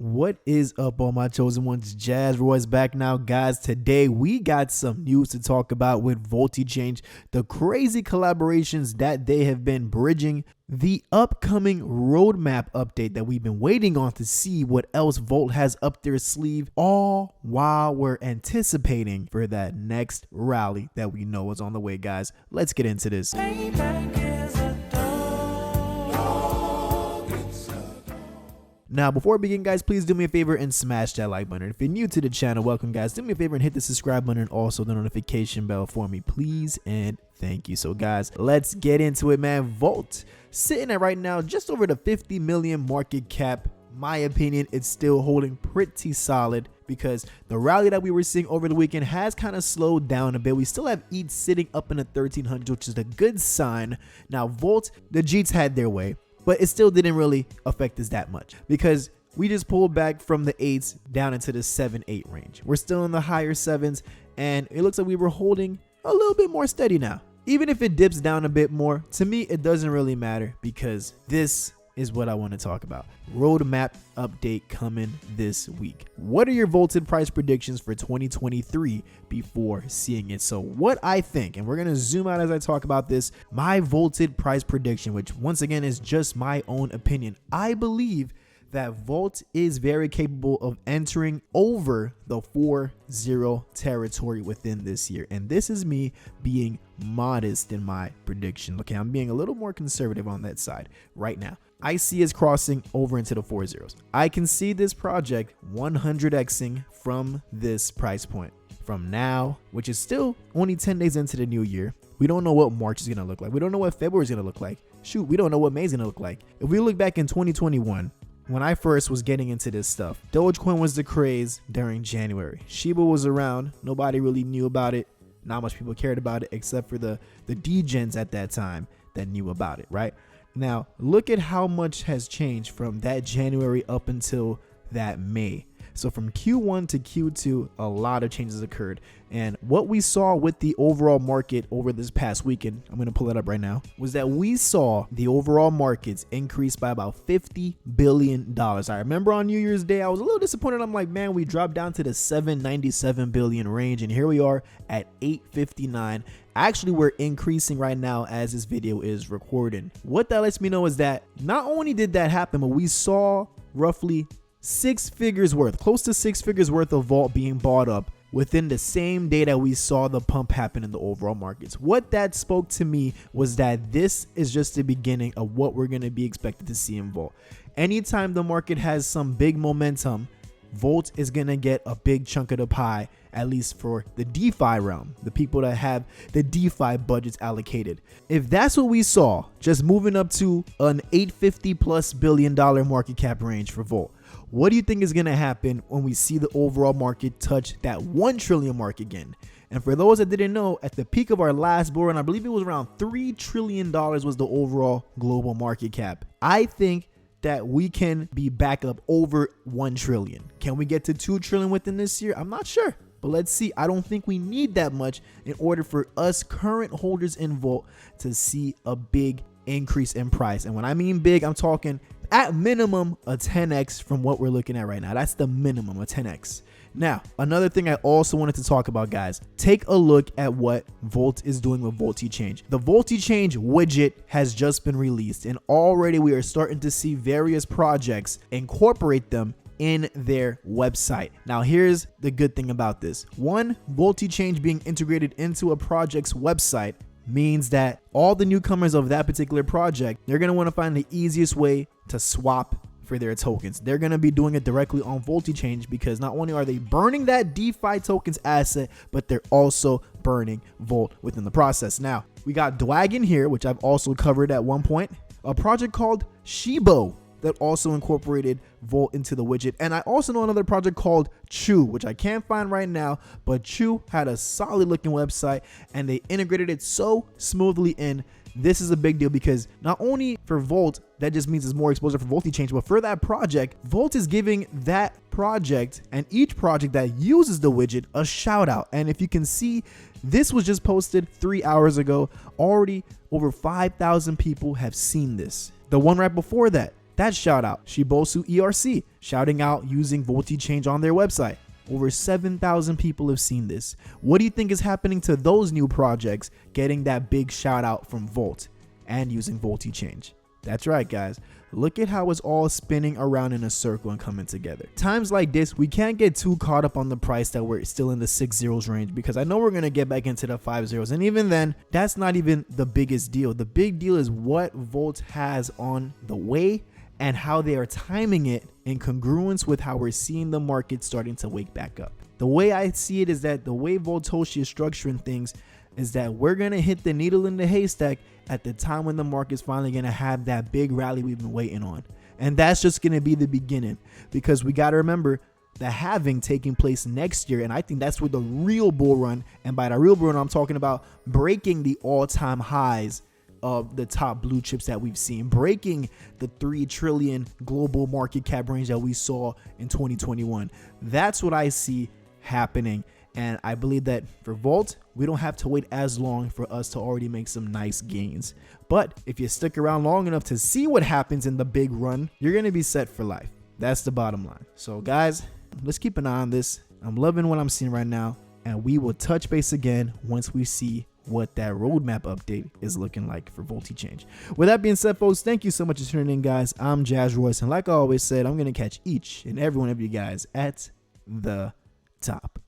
What is up, all my chosen ones? Jazz Roy's back now, guys. Today we got some news to talk about with Voltichange, the crazy collaborations that they have been bridging, the upcoming roadmap update that we've been waiting on to see what else Volt has up their sleeve, all while we're anticipating for that next rally that we know is on the way, guys. Let's get into this. Now, before we begin, guys, please do me a favor and smash that like button. If you're new to the channel, welcome, guys. Do me a favor and hit the subscribe button and also the notification bell for me, please, and thank you. So, guys, let's get into it, man. Volt sitting at right now just over the 50 million market cap. My opinion, it's still holding pretty solid because the rally that we were seeing over the weekend has kind of slowed down a bit. We still have ETH sitting up in the 1300, which is a good sign. Now, Volt, the Jeets had their way, but it still didn't really affect us that much because we just pulled back from the 8s down into the 7-8 range. We're still in the higher 7s, and it looks like we were holding a little bit more steady now. Even if it dips down a bit more, to me, it doesn't really matter because this is what I want to talk about. Roadmap update coming this week. What are your vaulted price predictions for 2023 before seeing it? So what I think, and we're going to zoom out as I talk about this, my vaulted price prediction, which once again is just my own opinion. I believe that Volt is very capable of entering over the 4-0 territory within this year. And this is me being modest in my prediction. Okay, I'm being a little more conservative on that side right now. I see us crossing over into the 4-0s. I can see this project 100xing from this price point from now, which is still only 10 days into the new year. We don't know what March is going to look like. We don't know what February is going to look like. Shoot, we don't know what May is going to look like. If we look back in 2021, when I first was getting into this stuff, Dogecoin was the craze during January. Shiba was around. Nobody really knew about it. Not much people cared about it except for the degens at that time that knew about it, right? Now, look at how much has changed from that January up until that May. So from Q1 to Q2, a lot of changes occurred. And what we saw with the overall market over this past weekend, I'm going to pull it up right now, was that we saw the overall markets increase by about $50 billion. I remember on New Year's Day, I was a little disappointed. I'm like, man, we dropped down to the 797 billion range. And here we are at 859. Actually, we're increasing right now as this video is recording. What that lets me know is that not only did that happen, but we saw roughly close to six figures worth of Vault being bought up within the same day that we saw the pump happen in the overall markets. What that spoke to me was that this is just the beginning of what we're going to be expected to see in Vault. Anytime the market has some big momentum, Volt is going to get a big chunk of the pie, at least for the DeFi realm, the people that have the DeFi budgets allocated. If that's what we saw, just moving up to an $850+ billion market cap range for Volt, what do you think is going to happen when we see the overall market touch that 1 trillion mark again? And for those that didn't know, at the peak of our last bull run, I believe it was around $3 trillion was the overall global market cap. I think that we can be back up over 1 trillion. Can we get to 2 trillion within this year? I'm not sure, but let's see. I don't think we need that much in order for us current holders in Volt to see a big increase in price. And when I mean big, I'm talking at minimum a 10x from what we're looking at right now. That's the minimum, a 10x. Now, another thing I also wanted to talk about, guys, take a look at what Volt is doing with Voltichange. The Voltichange widget has just been released, and already we are starting to see various projects incorporate them in their website. Now, here's the good thing about this. One, Voltichange being integrated into a project's website means that all the newcomers of that particular project, they're going to want to find the easiest way to swap for their tokens. They're going to be doing it directly on Voltichange because not only are they burning that DeFi tokens asset, but they're also burning Volt within the process. Now, we got Dwagon here, which I've also covered at one point, a project called Shibo that also incorporated Volt into the widget. And I also know another project called Chew, which I can't find right now, but Chew had a solid looking website and they integrated it so smoothly in. This is a big deal because not only for Volt, that just means there's more exposure for Voltichange, but for that project, Volt is giving that project and each project that uses the widget a shout out. And if you can see, this was just posted 3 hours ago. Already over 5,000 people have seen this. The one right before that, that shout out. Shibosu ERC shouting out using Voltichange on their website. Over 7,000 people have seen this. What do you think is happening to those new projects getting that big shout out from Volt and using Voltichange? That's right, guys. Look at how it's all spinning around in a circle and coming together. Times like this, we can't get too caught up on the price that we're still in the 6 zeros range, because I know we're going to get back into the 5 zeros. And even then, that's not even the biggest deal. The big deal is what Volt has on the way and how they are timing it in congruence with how we're seeing the market starting to wake back up. The way I see it is that the way Voltoshi is structuring things is that we're going to hit the needle in the haystack at the time when the market's finally going to have that big rally we've been waiting on. And that's just going to be the beginning, because we got to remember the halving taking place next year. And I think that's where the real bull run, and by the real bull run, I'm talking about breaking the all-time highs of the top blue chips that we've seen, breaking the 3 trillion global market cap range that we saw in 2021. That's what I see happening. And I believe that for Volt, we don't have to wait as long for us to already make some nice gains. But if you stick around long enough to see what happens in the big run, you're going to be set for life. That's the bottom line. So guys, let's keep an eye on this. I'm loving what I'm seeing right now, and we will touch base again once we see what that roadmap update is looking like for Voltichange. With that being said, folks, thank you so much for tuning in, guys. I'm Jazz Royce, and like I always said, I'm going to catch each and every one of you guys at the top.